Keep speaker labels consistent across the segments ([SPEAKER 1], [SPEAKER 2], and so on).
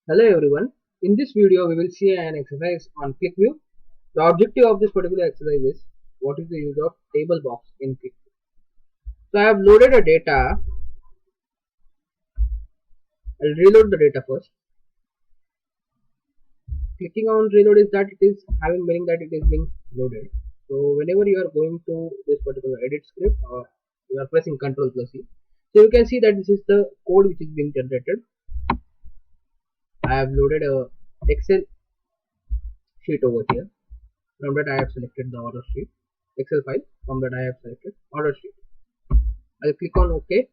[SPEAKER 1] Hello everyone. In this video we will see an exercise on QlikView. The objective of this particular exercise is what is the use of table box in QlikView. So I have loaded a data. I'll reload the data first. Clicking on reload is that it is having meaning that it is being loaded. So whenever you are going to this particular edit script or you are pressing Ctrl+C, so you can see that this is the code which is being generated. I have loaded a Excel sheet over here. From that I have selected the order sheet, Excel file. From that I have selected order sheet. I'll click on OK.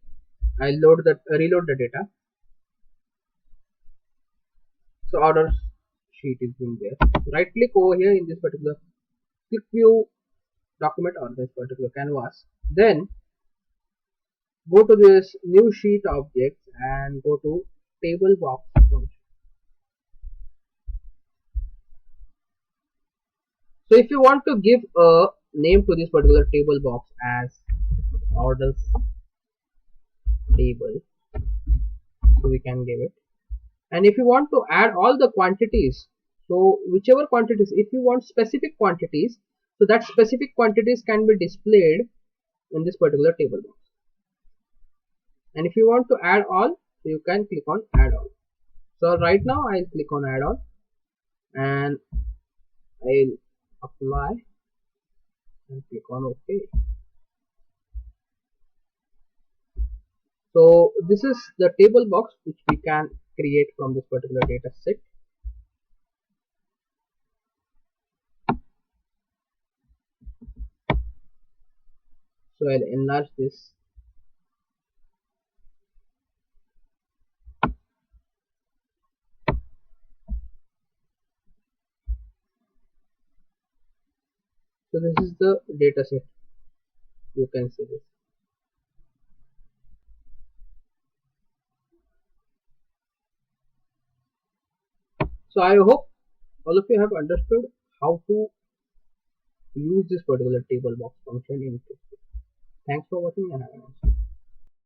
[SPEAKER 1] I'll reload the data. So order sheet is being there. Right click over here in this particular QlikView document or this particular canvas. Then go to this new sheet objects and go to table box function. So if you want to give a name to this particular table box as orders table, so we can give it. And if you want to add all the quantities, so whichever quantities, if you want specific quantities, so that specific quantities can be displayed in this particular table box. And if you want to add all, so you can click on add all. So right now I'll click on add all and I'll apply and click on OK. So this is the table box which we can create from this particular data set. So I'll enlarge this. So this is the data set. You can see this. So I hope all of you have understood how to use this particular table box function in QlikView. Thanks for watching and have a nice day.